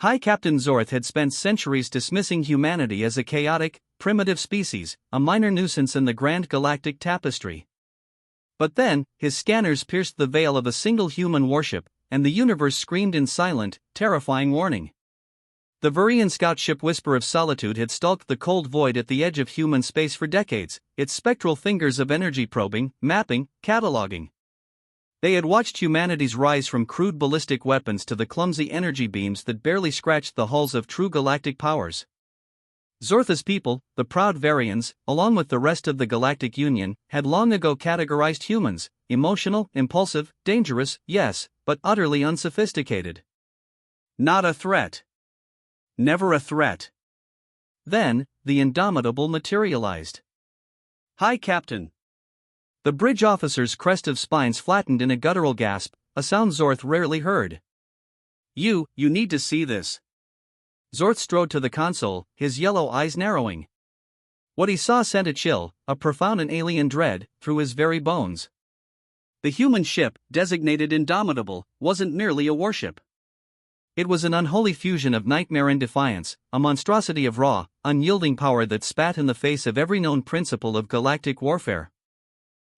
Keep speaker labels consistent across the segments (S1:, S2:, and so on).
S1: High Captain Zorth had spent centuries dismissing humanity as a chaotic, primitive species, a minor nuisance in the grand galactic tapestry. But then, his scanners pierced the veil of a single human warship, and the universe screamed in silent, terrifying warning. The Virian scout ship Whisper of Solitude had stalked the cold void at the edge of human space for decades, its spectral fingers of energy probing, mapping, cataloging. They had watched humanity's rise from crude ballistic weapons to the clumsy energy beams that barely scratched the hulls of true galactic powers. Zorth's people, the proud Varians, along with the rest of the Galactic Union, had long ago categorized humans: emotional, impulsive, dangerous, yes, but utterly unsophisticated. Not a threat. Never a threat. Then, the indomitable materialized. "Hi, Captain." The bridge officer's crest of spines flattened in a guttural gasp, a sound Zorth rarely heard. You need to see this." Zorth strode to the console, his yellow eyes narrowing. What he saw sent a chill, a profound and alien dread, through his very bones. The human ship, designated Indomitable, wasn't merely a warship. It was an unholy fusion of nightmare and defiance, a monstrosity of raw, unyielding power that spat in the face of every known principle of galactic warfare.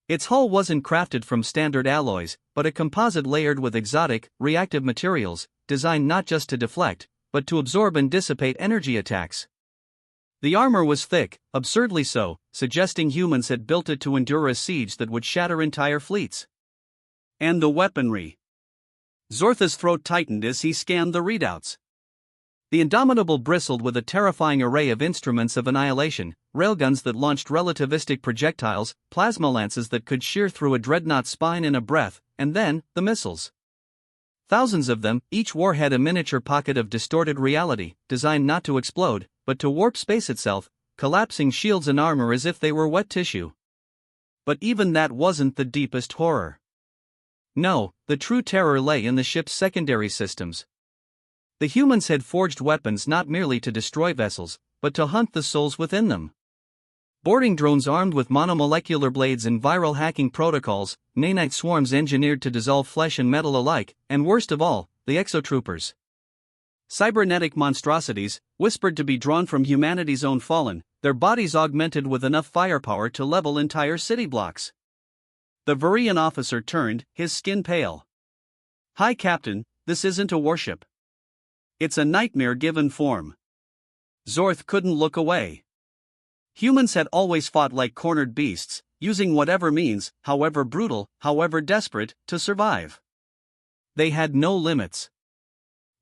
S1: Its hull wasn't crafted from standard alloys, but a composite layered with exotic, reactive materials, designed not just to deflect, but to absorb and dissipate energy attacks. The armor was thick, absurdly so, suggesting humans had built it to endure a siege that would shatter entire fleets. And the weaponry. Zorth's throat tightened as he scanned the readouts. The Indomitable bristled with a terrifying array of instruments of annihilation: railguns that launched relativistic projectiles, plasma lances that could shear through a dreadnought spine in a breath, and then, the missiles. Thousands of them, each warhead a miniature pocket of distorted reality, designed not to explode, but to warp space itself, collapsing shields and armor as if they were wet tissue. But even that wasn't the deepest horror. No, the true terror lay in the ship's secondary systems. The humans had forged weapons not merely to destroy vessels, but to hunt the souls within them. Boarding drones armed with monomolecular blades and viral hacking protocols, nanite swarms engineered to dissolve flesh and metal alike, and worst of all, the exotroopers. Cybernetic monstrosities, whispered to be drawn from humanity's own fallen, their bodies augmented with enough firepower to level entire city blocks. The Virian officer turned, his skin pale. "Hi, Captain, this isn't a warship. It's a nightmare given form." Zorth couldn't look away. Humans had always fought like cornered beasts, using whatever means, however brutal, however desperate, to survive. They had no limits.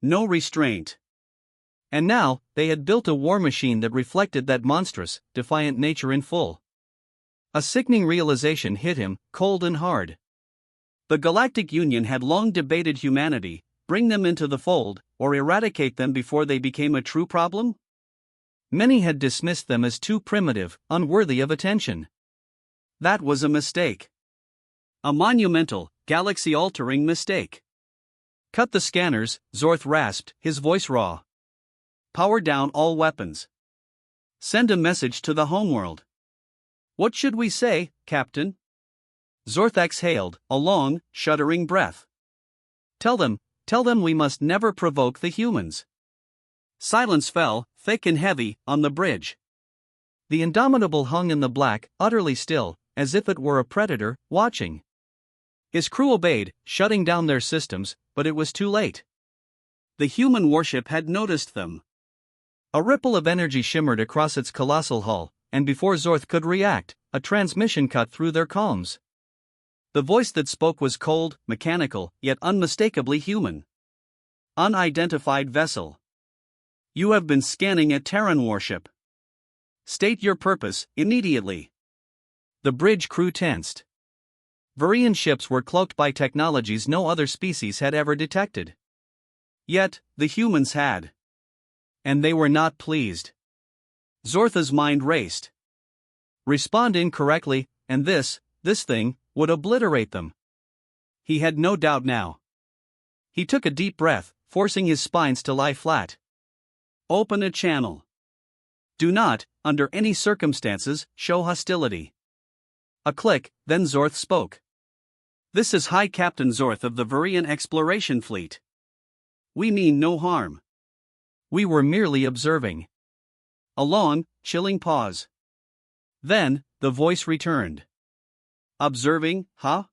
S1: No restraint. And now, they had built a war machine that reflected that monstrous, defiant nature in full. A sickening realization hit him, cold and hard. The Galactic Union had long debated humanity: bring them into the fold, or eradicate them before they became a true problem? Many had dismissed them as too primitive, unworthy of attention. That was a mistake. A monumental, galaxy-altering mistake. "Cut the scanners," Zorth rasped, his voice raw. "Power down all weapons. Send a message to the homeworld." "What should we say, Captain?" Zorth exhaled, a long, shuddering breath. Tell them we must never provoke the humans." Silence fell, thick and heavy, on the bridge. The Indomitable hung in the black, utterly still, as if it were a predator, watching. His crew obeyed, shutting down their systems, but it was too late. The human warship had noticed them. A ripple of energy shimmered across its colossal hull, and before Zorth could react, a transmission cut through their comms. The voice that spoke was cold, mechanical, yet unmistakably human. "Unidentified vessel. You have been scanning a Terran warship. State your purpose, immediately." The bridge crew tensed. Virian ships were cloaked by technologies no other species had ever detected. Yet, the humans had. And they were not pleased. Zorth's mind raced. Respond incorrectly, and this thing, would obliterate them. He had no doubt now. He took a deep breath, forcing his spines to lie flat. "Open a channel. Do not, under any circumstances, show hostility." A click, then Zorth spoke. "This is High Captain Zorth of the Virian Exploration Fleet. We mean no harm. We were merely observing. A long, chilling pause. Then, the voice returned. Observing, huh?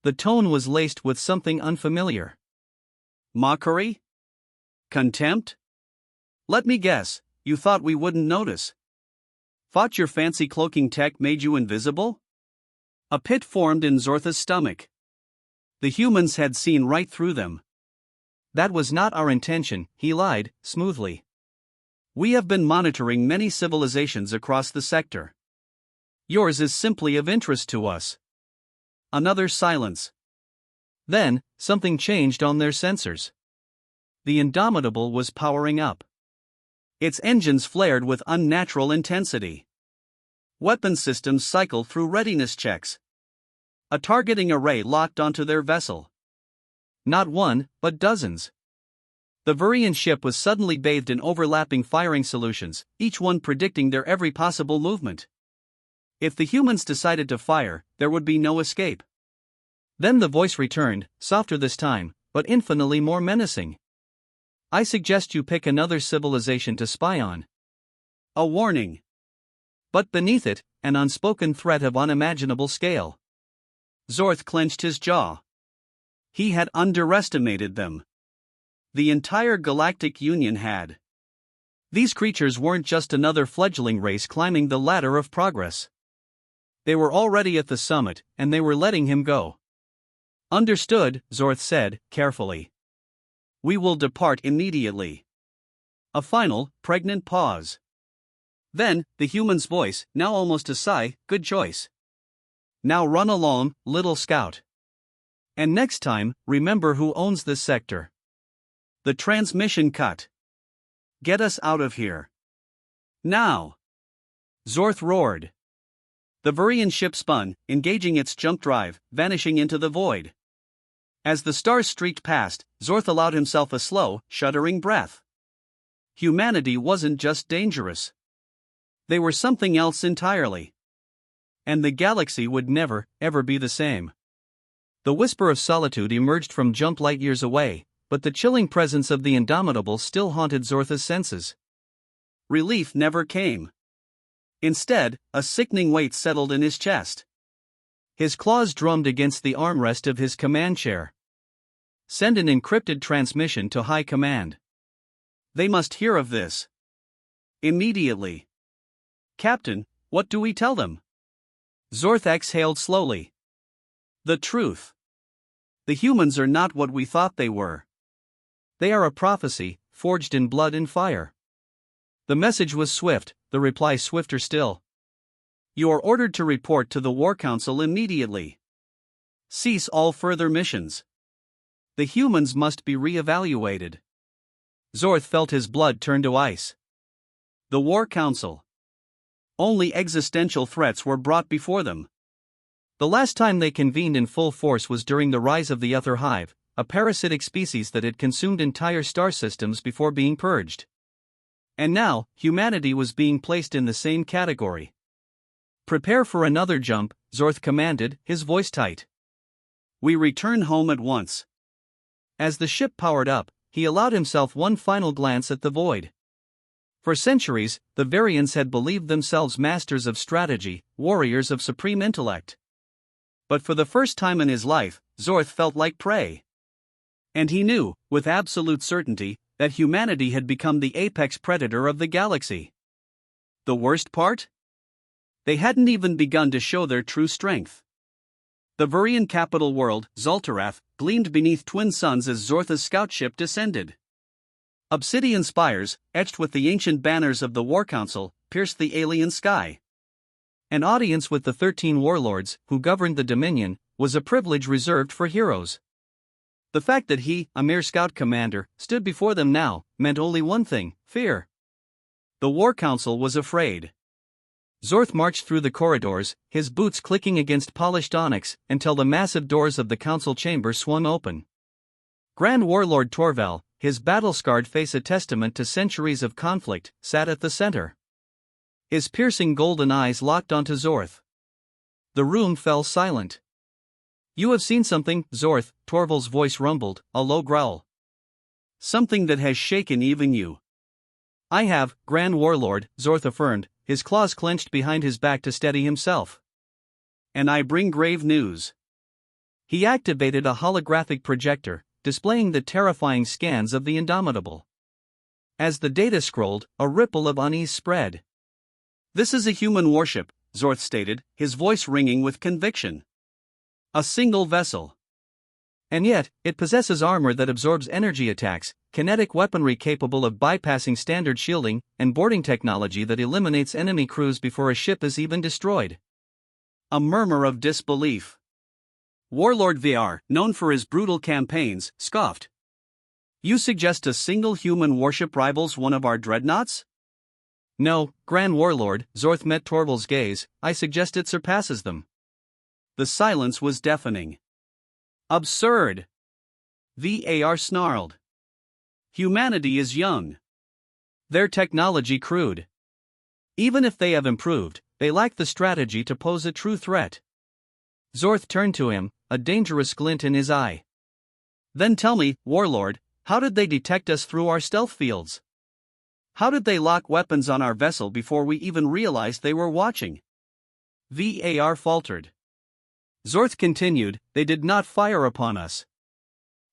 S1: The tone was laced with something unfamiliar. Mockery? Contempt? Let me guess, you thought we wouldn't notice. Thought your fancy cloaking tech made you invisible? A pit formed in Zorth's stomach. The humans had seen right through them. That was not our intention, he lied, smoothly. We have been monitoring many civilizations across the sector. Yours is simply of interest to us. Another silence. Then, something changed on their sensors. The Indomitable was powering up. Its engines flared with unnatural intensity. Weapon systems cycled through readiness checks. A targeting array locked onto their vessel. Not one, but dozens. The Vurian ship was suddenly bathed in overlapping firing solutions, each one predicting their every possible movement. If the humans decided to fire, there would be no escape. Then the voice returned, softer this time, but infinitely more menacing. I suggest you pick another civilization to spy on. A warning. But beneath it, an unspoken threat of unimaginable scale. Zorth clenched his jaw. He had underestimated them. The entire Galactic Union had. These creatures weren't just another fledgling race climbing the ladder of progress. They were already at the summit, and they were letting him go. Understood, Zorth said, carefully. We will depart immediately. A final, pregnant pause. Then, the human's voice, now almost a sigh, good choice. Now run along, little scout. And next time, remember who owns this sector. The transmission cut. Get us out of here. Now. Zorth roared. The Vurian ship spun, engaging its jump drive, vanishing into the void. As the stars streaked past, Zorth allowed himself a slow, shuddering breath. Humanity wasn't just dangerous. They were something else entirely. And the galaxy would never, ever be the same. The whisper of solitude emerged from jump light years away, but the chilling presence of the Indomitable still haunted Zorth's senses. Relief never came. Instead, a sickening weight settled in his chest. His claws drummed against the armrest of his command chair. Send an encrypted transmission to High Command. They must hear of this. Immediately. Captain, what do we tell them? Zorth exhaled slowly. The truth. The humans are not what we thought they were. They are a prophecy, forged in blood and fire. The message was swift, the reply swifter still. You are ordered to report to the War Council immediately. Cease all further missions. The humans must be re-evaluated. Zorth felt his blood turn to ice. The War Council. Only existential threats were brought before them. The last time they convened in full force was during the rise of the Ether Hive, a parasitic species that had consumed entire star systems before being purged. And now, humanity was being placed in the same category. Prepare for another jump, Zorth commanded, his voice tight. We return home at once. As the ship powered up, he allowed himself one final glance at the void. For centuries, the Varians had believed themselves masters of strategy, warriors of supreme intellect. But for the first time in his life, Zorth felt like prey. And he knew, with absolute certainty, that humanity had become the apex predator of the galaxy. The worst part? They hadn't even begun to show their true strength. The Vurian capital world, Zaltarath, gleamed beneath twin suns as Zorth's scout ship descended. Obsidian spires, etched with the ancient banners of the War Council, pierced the alien sky. An audience with the 13 warlords, who governed the Dominion, was a privilege reserved for heroes. The fact that he, a mere scout commander, stood before them now, meant only one thing: fear. The War Council was afraid. Zorth marched through the corridors, his boots clicking against polished onyx, until the massive doors of the council chamber swung open. Grand Warlord Torval, his battle-scarred face a testament to centuries of conflict, sat at the center. His piercing golden eyes locked onto Zorth. The room fell silent. You have seen something, Zorth, Torval's voice rumbled, a low growl. Something that has shaken even you. I have, Grand Warlord, Zorth affirmed, his claws clenched behind his back to steady himself. And I bring grave news. He activated a holographic projector, displaying the terrifying scans of the Indomitable. As the data scrolled, a ripple of unease spread. This is a human warship, Zorth stated, his voice ringing with conviction. A single vessel. And yet, it possesses armor that absorbs energy attacks, kinetic weaponry capable of bypassing standard shielding, and boarding technology that eliminates enemy crews before a ship is even destroyed. A murmur of disbelief. Warlord VR, known for his brutal campaigns, scoffed. You suggest a single human warship rivals one of our dreadnoughts? No, Grand Warlord, Zorth met Torval's gaze, I suggest it surpasses them. The silence was deafening. Absurd! VAR snarled. Humanity is young. Their technology crude. Even if they have improved, they lack the strategy to pose a true threat. Zorth turned to him, a dangerous glint in his eye. Then tell me, Warlord, how did they detect us through our stealth fields? How did they lock weapons on our vessel before we even realized they were watching? VAR faltered. Zorth continued, they did not fire upon us.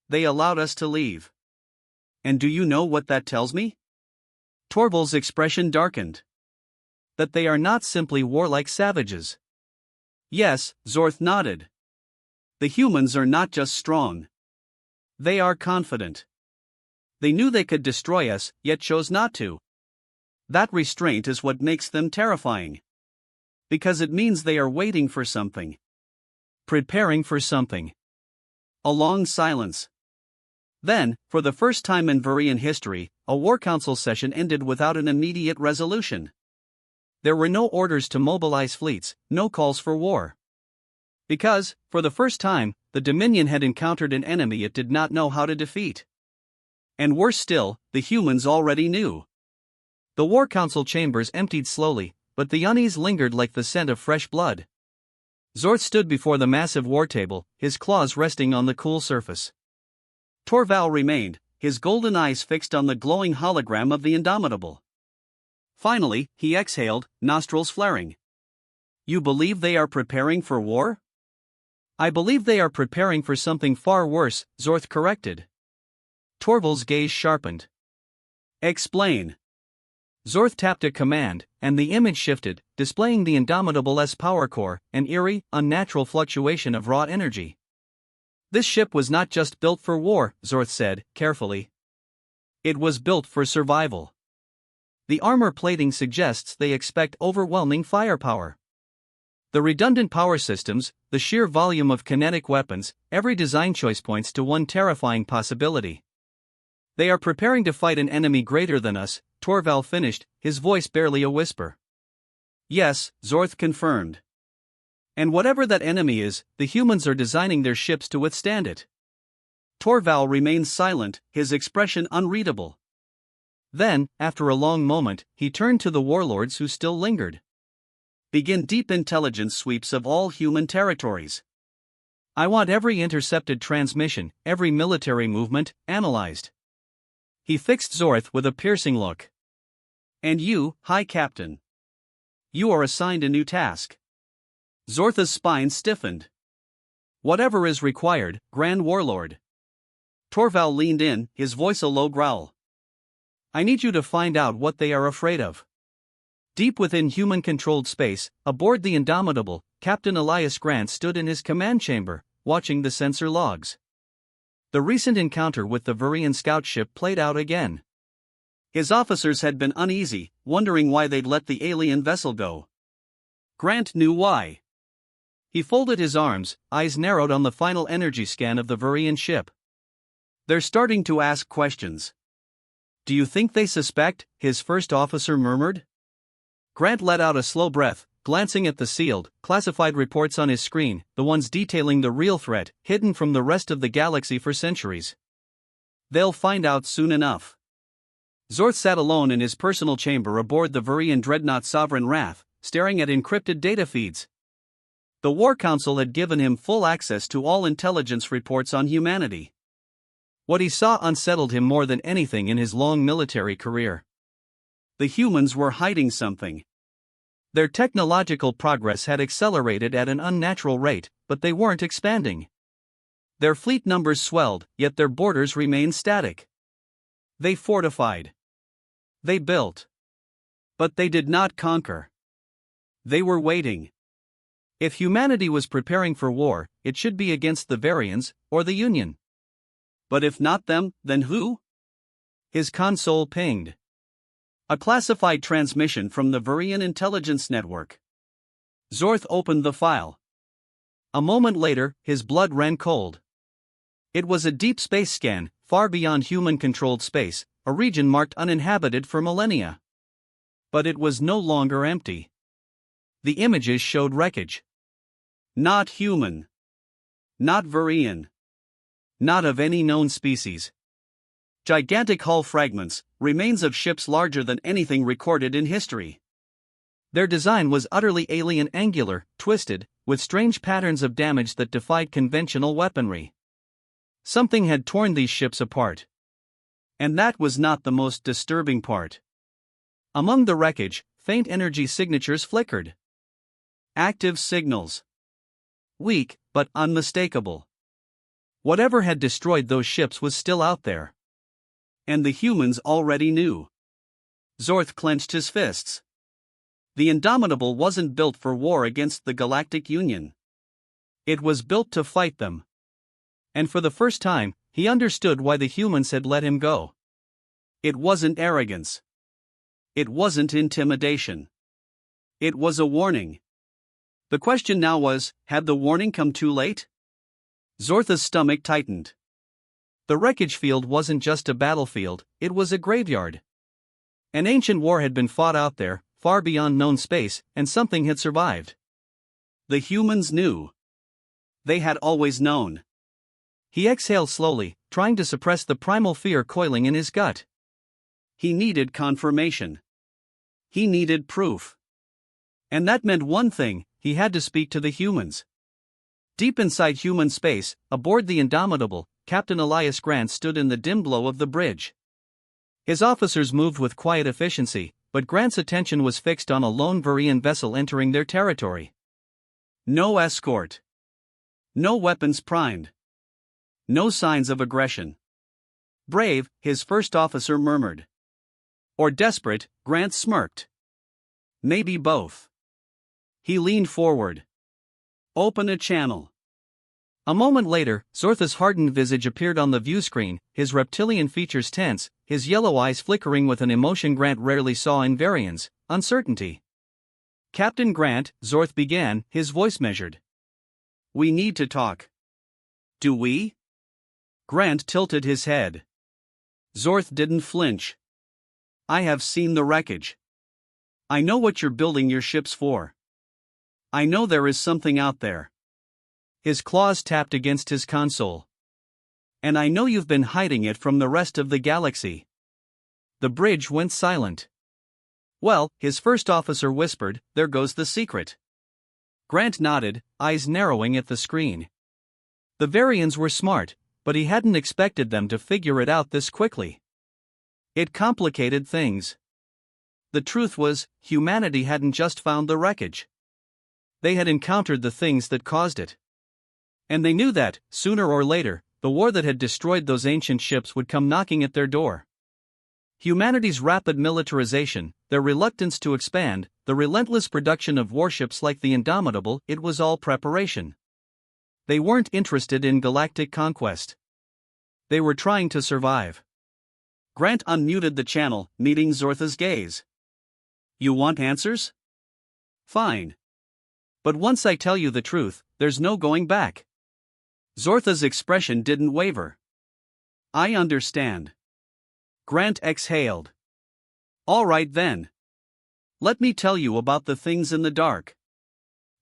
S1: They allowed us to leave. And do you know what that tells me? Torval's expression darkened. That they are not simply warlike savages. Yes, Zorth nodded. The humans are not just strong. They are confident. They knew they could destroy us, yet chose not to. That restraint is what makes them terrifying. Because it means they are waiting for something. Preparing for something. A long silence. Then, for the first time in Varian history, a War Council session ended without an immediate resolution. There were no orders to mobilize fleets, no calls for war. Because, for the first time, the Dominion had encountered an enemy it did not know how to defeat. And worse still, the humans already knew. The War Council chambers emptied slowly, but the unease lingered like the scent of fresh blood. Zorth stood before the massive war table, his claws resting on the cool surface. Torval remained, his golden eyes fixed on the glowing hologram of the Indomitable. Finally, he exhaled, nostrils flaring. You believe they are preparing for war? I believe they are preparing for something far worse, Zorth corrected. Torval's gaze sharpened. Explain. Zorth tapped a command, and the image shifted, displaying the Indomitable's power core, an eerie, unnatural fluctuation of raw energy. This ship was not just built for war, Zorth said, carefully. It was built for survival. The armor plating suggests they expect overwhelming firepower. The redundant power systems, the sheer volume of kinetic weapons, every design choice points to one terrifying possibility. They are preparing to fight an enemy greater than us, Torval finished, his voice barely a whisper. Yes, Zorth confirmed. And whatever that enemy is, the humans are designing their ships to withstand it. Torval remained silent, his expression unreadable. Then, after a long moment, he turned to the warlords who still lingered. Begin deep intelligence sweeps of all human territories. I want every intercepted transmission, every military movement, analyzed. He fixed Zorth with a piercing look. And you, High Captain. You are assigned a new task. Zorth's spine stiffened. Whatever is required, Grand Warlord. Torval leaned in, his voice a low growl. I need you to find out what they are afraid of. Deep within human-controlled space, aboard the Indomitable, Captain Elias Grant stood in his command chamber, watching the sensor logs. The recent encounter with the Varian scout ship played out again. His officers had been uneasy, wondering why they'd let the alien vessel go. Grant knew why. He folded his arms, eyes narrowed on the final energy scan of the Varian ship. They're starting to ask questions. Do you think they suspect? His first officer murmured. Grant let out a slow breath, glancing at the sealed, classified reports on his screen, the ones detailing the real threat, hidden from the rest of the galaxy for centuries. They'll find out soon enough. Zorth sat alone in his personal chamber aboard the Varian dreadnought Sovereign Wrath, staring at encrypted data feeds. The War Council had given him full access to all intelligence reports on humanity. What he saw unsettled him more than anything in his long military career. The humans were hiding something. Their technological progress had accelerated at an unnatural rate, but they weren't expanding. Their fleet numbers swelled, yet their borders remained static. They fortified. They built. But they did not conquer. They were waiting. If humanity was preparing for war, it should be against the Varians, or the Union. But if not them, then who? His console pinged. A classified transmission from the Varian intelligence network. Zorth opened the file. A moment later, his blood ran cold. It was a deep space scan, far beyond human-controlled space, a region marked uninhabited for millennia. But it was no longer empty. The images showed wreckage. Not human. Not Varian. Not of any known species. Gigantic hull fragments, remains of ships larger than anything recorded in history. Their design was utterly alien, angular, twisted, with strange patterns of damage that defied conventional weaponry. Something had torn these ships apart. And that was not the most disturbing part. Among the wreckage, faint energy signatures flickered. Active signals. Weak, but unmistakable. Whatever had destroyed those ships was still out there. And the humans already knew. Zorth clenched his fists. The Indomitable wasn't built for war against the Galactic Union. It was built to fight them. And for the first time, he understood why the humans had let him go. It wasn't arrogance. It wasn't intimidation. It was a warning. The question now was, had the warning come too late? Zorth's stomach tightened. The wreckage field wasn't just a battlefield, it was a graveyard. An ancient war had been fought out there, far beyond known space, and something had survived. The humans knew. They had always known. He exhaled slowly, trying to suppress the primal fear coiling in his gut. He needed confirmation. He needed proof. And that meant one thing: he had to speak to the humans. Deep inside human space, aboard the Indomitable, Captain Elias Grant stood in the dim glow of the bridge. His officers moved with quiet efficiency, but Grant's attention was fixed on a lone Varian vessel entering their territory. No escort. No weapons primed. No signs of aggression. Brave, his first officer murmured. Or desperate, Grant smirked. Maybe both. He leaned forward. Open a channel. A moment later, Zorth's hardened visage appeared on the view screen, his reptilian features tense, his yellow eyes flickering with an emotion Grant rarely saw in Varians: uncertainty. Captain Grant, Zorth began, his voice measured. We need to talk. Do we? Grant tilted his head. Zorth didn't flinch. I have seen the wreckage. I know what you're building your ships for. I know there is something out there. His claws tapped against his console. And I know you've been hiding it from the rest of the galaxy. The bridge went silent. Well, his first officer whispered, there goes the secret. Grant nodded, eyes narrowing at the screen. The Varians were smart, but he hadn't expected them to figure it out this quickly. It complicated things. The truth was, humanity hadn't just found the wreckage. They had encountered the things that caused it. And they knew that, sooner or later, the war that had destroyed those ancient ships would come knocking at their door. Humanity's rapid militarization, their reluctance to expand, the relentless production of warships like the Indomitable, it was all preparation. They weren't interested in galactic conquest. They were trying to survive. Grant unmuted the channel, meeting Zorth's gaze. You want answers? Fine. But once I tell you the truth, there's no going back. Zorth's expression didn't waver. I understand. Grant exhaled. All right then. Let me tell you about the things in the dark.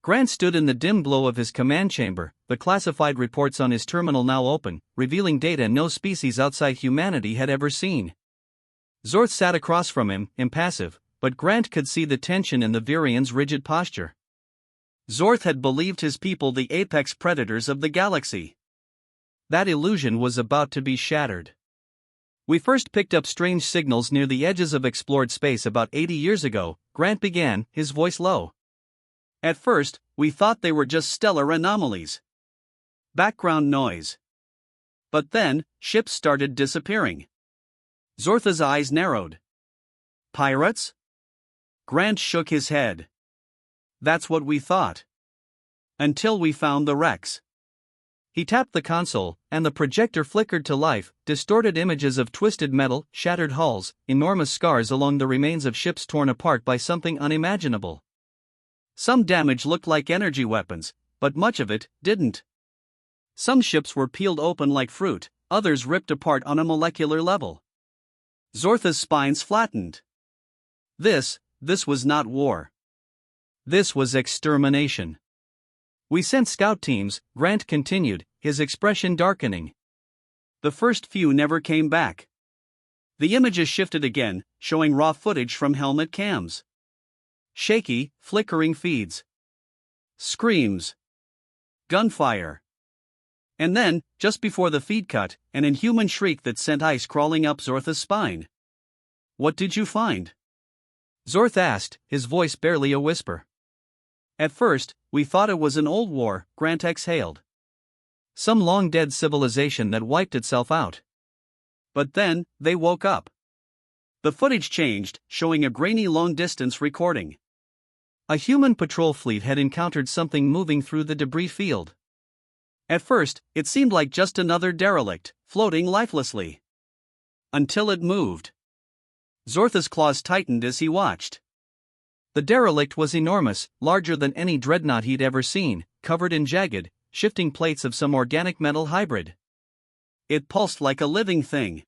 S1: Grant stood in the dim glow of his command chamber, the classified reports on his terminal now open, revealing data no species outside humanity had ever seen. Zorth sat across from him, impassive, but Grant could see the tension in the Varian's rigid posture. Zorth had believed his people the apex predators of the galaxy. That illusion was about to be shattered. We first picked up strange signals near the edges of explored space about 80 years ago, Grant began, his voice low. At first, we thought they were just stellar anomalies. Background noise. But then, ships started disappearing. Zorth's eyes narrowed. Pirates? Grant shook his head. That's what we thought. Until we found the wrecks. He tapped the console, and the projector flickered to life, distorted images of twisted metal, shattered hulls, enormous scars along the remains of ships torn apart by something unimaginable. Some damage looked like energy weapons, but much of it didn't. Some ships were peeled open like fruit, others ripped apart on a molecular level. Zorth's spines flattened. This was not war. This was extermination. We sent scout teams, Grant continued, his expression darkening. The first few never came back. The images shifted again, showing raw footage from helmet cams. Shaky, flickering feeds. Screams. Gunfire. And then, just before the feed cut, an inhuman shriek that sent ice crawling up Zorth's spine. What did you find? Zorth asked, his voice barely a whisper. At first, we thought it was an old war, Grant exhaled. Some long-dead civilization that wiped itself out. But then, they woke up. The footage changed, showing a grainy long-distance recording. A human patrol fleet had encountered something moving through the debris field. At first, it seemed like just another derelict, floating lifelessly. Until it moved. Zorth's claws tightened as he watched. The derelict was enormous, larger than any dreadnought he'd ever seen, covered in jagged, shifting plates of some organic metal hybrid. It pulsed like a living thing.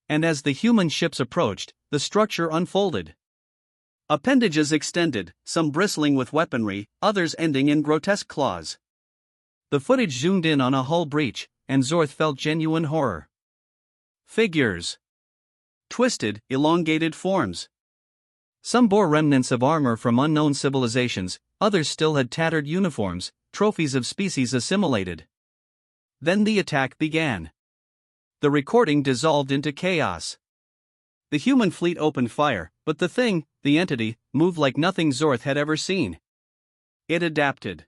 S1: And as the human ships approached, the structure unfolded. Appendages extended, some bristling with weaponry, others ending in grotesque claws. The footage zoomed in on a hull breach, and Zorth felt genuine horror. Figures. Twisted, elongated forms. Some bore remnants of armor from unknown civilizations, others still had tattered uniforms, trophies of species assimilated. Then the attack began. The recording dissolved into chaos. The human fleet opened fire, but the entity, moved like nothing Zorth had ever seen. It adapted.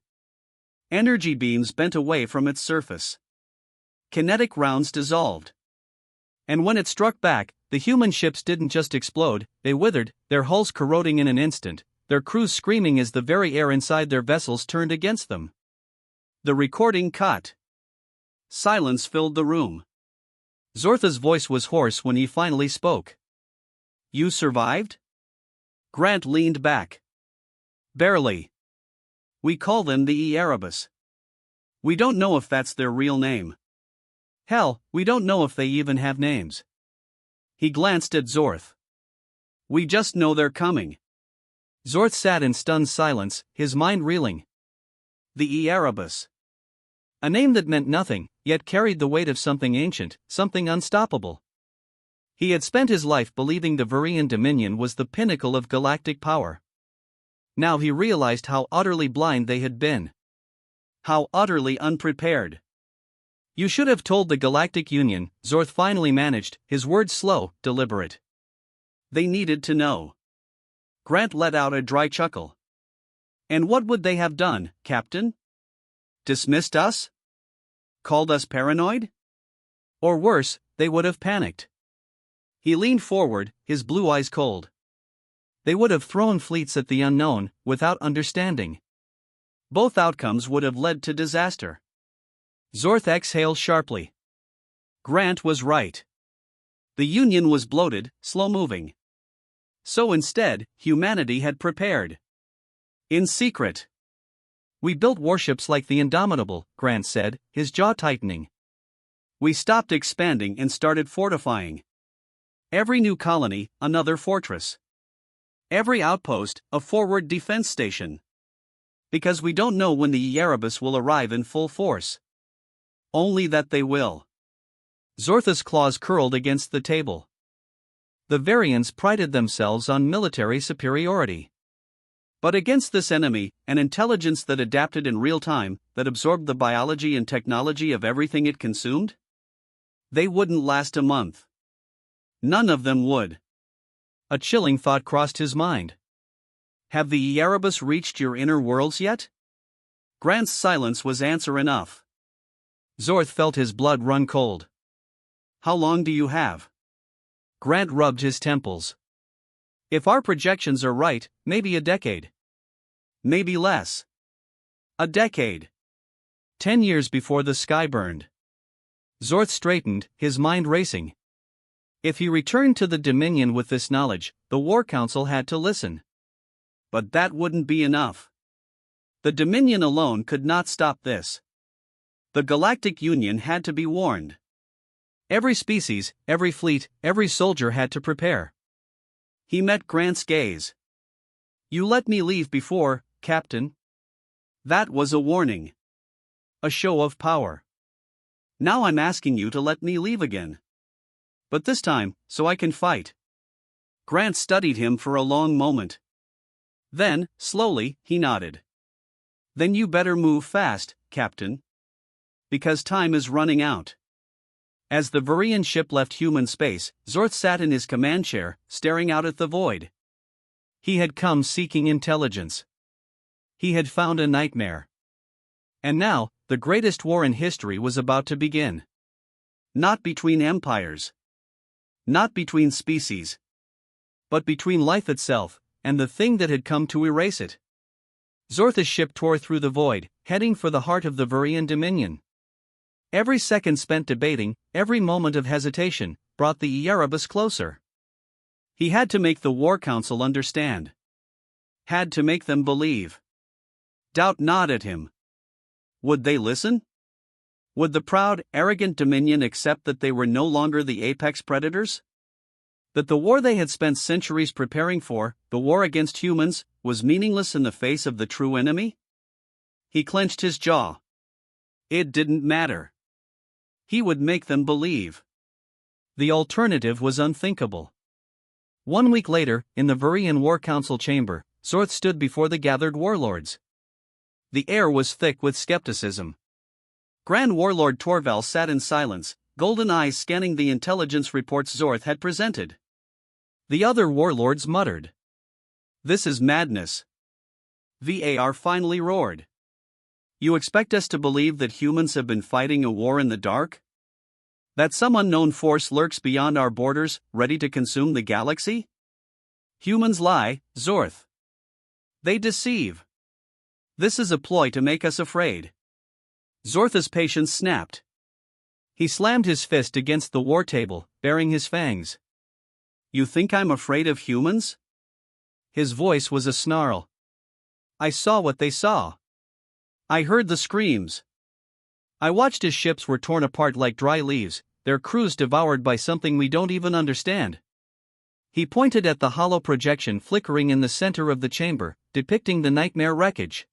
S1: Energy beams bent away from its surface. Kinetic rounds dissolved. And when it struck back, the human ships didn't just explode, they withered, their hulls corroding in an instant, their crews screaming as the very air inside their vessels turned against them. The recording cut. Silence filled the room. Zorth's voice was hoarse when he finally spoke. You survived? Grant leaned back. Barely. We call them the Erebus. We don't know if that's their real name. Hell, we don't know if they even have names. He glanced at Zorth. We just know they're coming. Zorth sat in stunned silence, his mind reeling. The Erebus. A name that meant nothing, yet carried the weight of something ancient, something unstoppable. He had spent his life believing the Varian Dominion was the pinnacle of galactic power. Now he realized how utterly blind they had been. How utterly unprepared. You should have told the Galactic Union, Zorth finally managed, his words slow, deliberate. They needed to know. Grant let out a dry chuckle. And what would they have done, Captain? Dismissed us? Called us paranoid? Or worse, they would have panicked. He leaned forward, his blue eyes cold. They would have thrown fleets at the unknown, without understanding. Both outcomes would have led to disaster. Zorth exhaled sharply. Grant was right. The Union was bloated, slow-moving. So instead, humanity had prepared. In secret. We built warships like the Indomitable, Grant said, his jaw tightening. We stopped expanding and started fortifying. Every new colony, another fortress. Every outpost, a forward defense station. Because we don't know when the Erebus will arrive in full force. Only that they will. Zorth's claws curled against the table. The Varians prided themselves on military superiority. But against this enemy, an intelligence that adapted in real time, that absorbed the biology and technology of everything it consumed? They wouldn't last a month. None of them would. A chilling thought crossed his mind. Have the Erebus reached your inner worlds yet? Grant's silence was answer enough. Zorth felt his blood run cold. How long do you have? Grant rubbed his temples. If our projections are right, maybe a decade. Maybe less. A decade. 10 years before the sky burned. Zorth straightened, his mind racing. If he returned to the Dominion with this knowledge, the War Council had to listen. But that wouldn't be enough. The Dominion alone could not stop this. The Galactic Union had to be warned. Every species, every fleet, every soldier had to prepare. He met Grant's gaze. You let me leave before, Captain. That was a warning. A show of power. Now I'm asking you to let me leave again. But this time, so I can fight. Grant studied him for a long moment. Then, slowly, he nodded. Then you better move fast, Captain. Because time is running out. As the Varian ship left human space, Zorth sat in his command chair, staring out at the void. He had come seeking intelligence. He had found a nightmare. And now, the greatest war in history was about to begin. Not between empires. Not between species. But between life itself, and the thing that had come to erase it. Zorth's ship tore through the void, heading for the heart of the Varian Dominion. Every second spent debating, every moment of hesitation, brought the Erebus closer. He had to make the War Council understand. Had to make them believe. Doubt gnawed at him. Would they listen? Would the proud, arrogant Dominion accept that they were no longer the apex predators? That the war they had spent centuries preparing for, the war against humans, was meaningless in the face of the true enemy? He clenched his jaw. It didn't matter. He would make them believe. The alternative was unthinkable. 1 week later, in the Varian War Council chamber, Zorth stood before the gathered warlords. The air was thick with skepticism. Grand Warlord Torval sat in silence, golden eyes scanning the intelligence reports Zorth had presented. The other warlords muttered. This is madness. VAR finally roared. You expect us to believe that humans have been fighting a war in the dark? That some unknown force lurks beyond our borders, ready to consume the galaxy? Humans lie, Zorth. They deceive. This is a ploy to make us afraid. Zorth's patience snapped. He slammed his fist against the war table, baring his fangs. You think I'm afraid of humans? His voice was a snarl. I saw what they saw. I heard the screams. I watched as ships were torn apart like dry leaves, their crews devoured by something we don't even understand. He pointed at the hollow projection flickering in the center of the chamber, depicting the nightmare wreckage.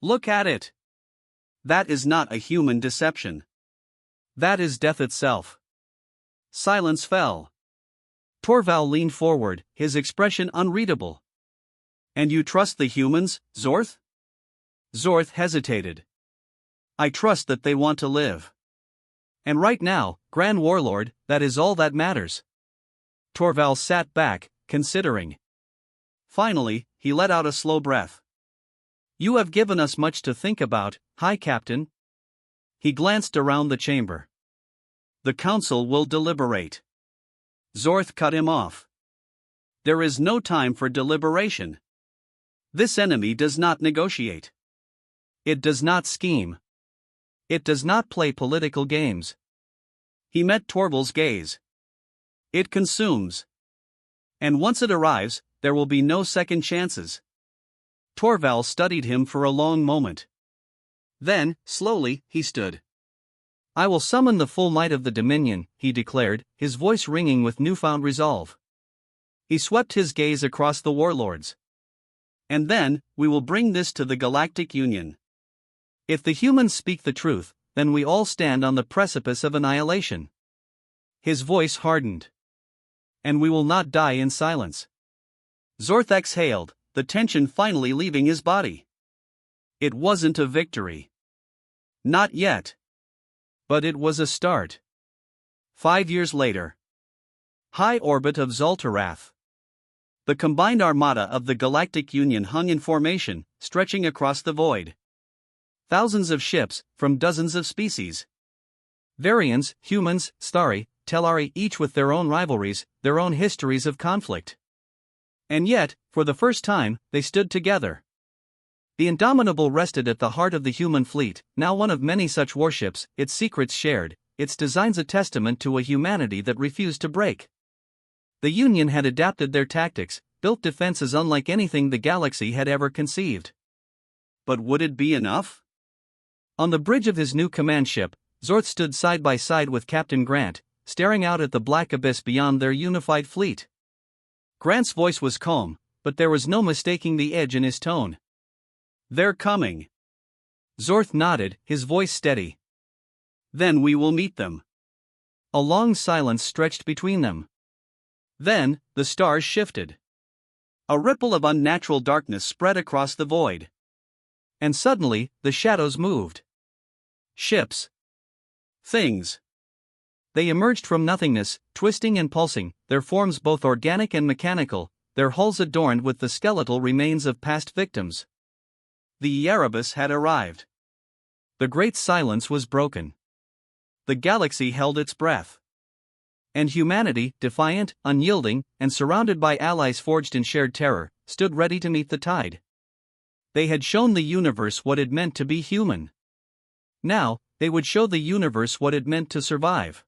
S1: Look at it. That is not a human deception. That is death itself. Silence fell. Torval leaned forward, his expression unreadable. And you trust the humans, Zorth? Zorth hesitated. I trust that they want to live. And right now, Grand Warlord, that is all that matters. Torval sat back, considering. Finally, he let out a slow breath. You have given us much to think about, High Captain. He glanced around the chamber. The council will deliberate. Zorth cut him off. There is no time for deliberation. This enemy does not negotiate. It does not scheme. It does not play political games. He met Torval's gaze. It consumes. And once it arrives, there will be no second chances. Torval studied him for a long moment. Then, slowly, he stood. I will summon the full might of the Dominion, he declared, his voice ringing with newfound resolve. He swept his gaze across the warlords. And then, we will bring this to the Galactic Union. If the humans speak the truth, then we all stand on the precipice of annihilation. His voice hardened. And we will not die in silence. Zorth exhaled, the tension finally leaving his body. It wasn't a victory. Not yet. But it was a start. 5 years later. High orbit of Zoltarath. The combined armada of the Galactic Union hung in formation, stretching across the void. Thousands of ships, from dozens of species. Varians, humans, Stari, Tellari, each with their own rivalries, their own histories of conflict. And yet, for the first time, they stood together. The Indomitable rested at the heart of the human fleet, now one of many such warships, its secrets shared, its designs a testament to a humanity that refused to break. The Union had adapted their tactics, built defenses unlike anything the galaxy had ever conceived. But would it be enough? On the bridge of his new command ship, Zorth stood side by side with Captain Grant, staring out at the black abyss beyond their unified fleet. Grant's voice was calm, but there was no mistaking the edge in his tone. "They're coming." Zorth nodded, his voice steady. "Then we will meet them." A long silence stretched between them. Then, the stars shifted. A ripple of unnatural darkness spread across the void. And suddenly, the shadows moved. Ships. Things. They emerged from nothingness, twisting and pulsing, their forms both organic and mechanical, their hulls adorned with the skeletal remains of past victims. The Erebus had arrived. The great silence was broken. The galaxy held its breath. And humanity, defiant, unyielding, and surrounded by allies forged in shared terror, stood ready to meet the tide. They had shown the universe what it meant to be human. Now, they would show the universe what it meant to survive.